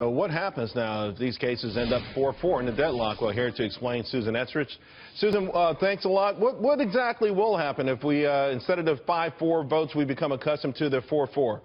So what happens now if these cases end up 4-4 in the deadlock? Well, here to explain, Susan Estrich. Susan, thanks a lot. What exactly will happen if we, instead of the 5-4 votes, we become accustomed to the 4-4?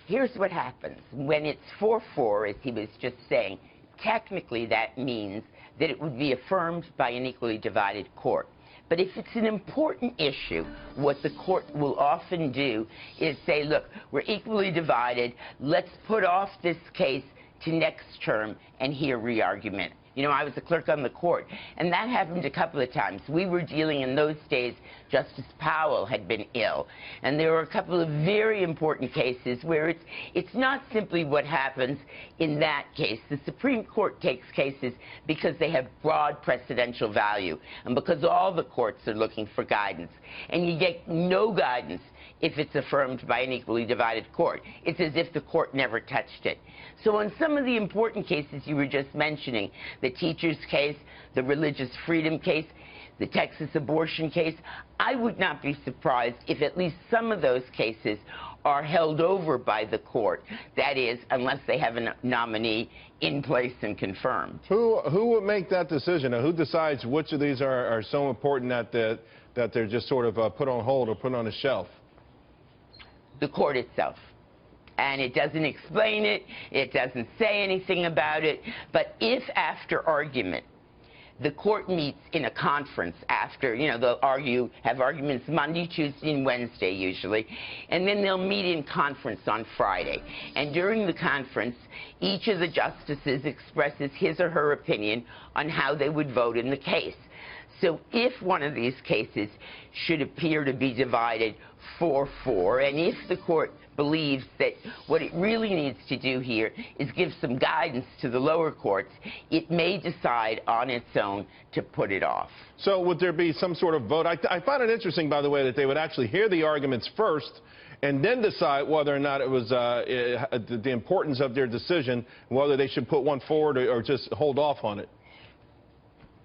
Here's what happens. When it's 4-4, as he was just saying, technically that means that it would be affirmed by an equally divided court. But if it's an important issue, what the court will often do is say, look, we're equally divided. Let's put off this case to next term and hear re-argument. You know, I was a clerk on the court, and that happened a couple of times. We were dealing in those days, Justice Powell had been ill, and there were a couple of very important cases where it's not simply what happens in that case. The Supreme Court takes cases because they have broad precedential value, and because all the courts are looking for guidance. And you get no guidance if it's affirmed by an equally divided court. It's as if the court never touched it. So on some of the important cases you were just mentioning, the teacher's case, the religious freedom case, the Texas abortion case, I would not be surprised if at least some of those cases are held over by the court. That is, unless they have a nominee in place and confirmed. Who would make that decision? Who decides which of these are so important that they're just sort of put on hold or put on a shelf? The court itself. And it doesn't explain it, it doesn't say anything about it, but if after argument, the court meets in a conference after, you know, they'll have arguments Monday, Tuesday, and Wednesday usually, and then they'll meet in conference on Friday. And during the conference, each of the justices expresses his or her opinion on how they would vote in the case. So if one of these cases should appear to be divided 4-4, and if the court believes that what it really needs to do here is give some guidance to the lower courts, it may decide on its own to put it off. So would there be some sort of vote? I find it interesting, by the way, that they would actually hear the arguments first and then decide whether or not it was the importance of their decision, whether they should put one forward or just hold off on it.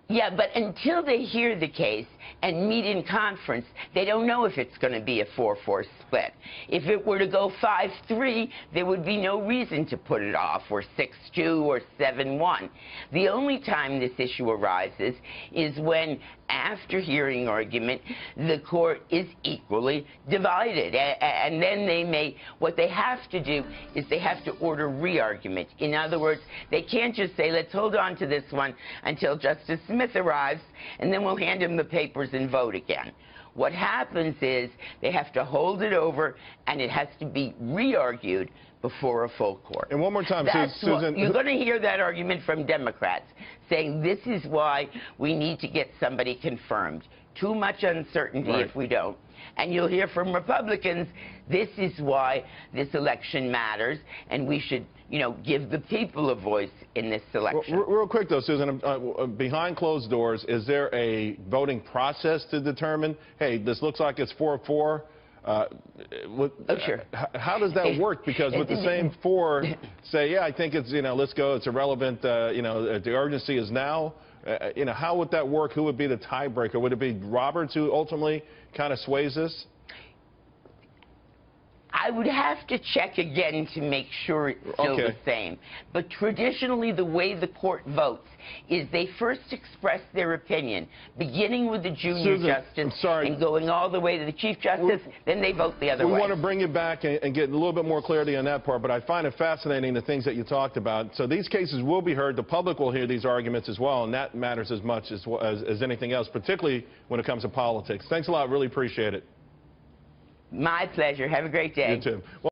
Yeah, but until they hear the case and meet in conference, they don't know if it's going to be a 4-4 split. If it were to go 5-3, there would be no reason to put it off, or 6-2 or 7-1. The only time this issue arises is when, after hearing argument, the court is equally divided. And then what they have to do is they have to order re-argument. In other words, they can't just say, let's hold on to this one until Justice Smith arrives, and then we'll hand him the papers and vote again. What happens is they have to hold it over, and it has to be re-argued before a full court. And one more time, Susan. You're going to hear that argument from Democrats, saying this is why we need to get somebody confirmed. Too much uncertainty if we don't. And you'll hear from Republicans, this is why this election matters, and we should, you know, give the people a voice in this election. Real quick, though, Susan, behind closed doors, is there a voting process to determine, hey, this looks like it's 4-4? Sure. How does that work? Because with the same four say, yeah, I think it's, you know, let's go, it's irrelevant, you know, the urgency is now. You know, how would that work? Who would be the tiebreaker? Would it be Roberts who ultimately kind of sways this? I would have to check again to make sure it's still the same. But traditionally, the way the court votes is they first express their opinion, beginning with the junior justice and going all the way to the Chief Justice, then they vote the other way. We want to bring you back and get a little bit more clarity on that part, but I find it fascinating, the things that you talked about. So these cases will be heard. The public will hear these arguments as well, and that matters as much as anything else, particularly when it comes to politics. Thanks a lot. Really appreciate it. My pleasure. Have a great day. You too.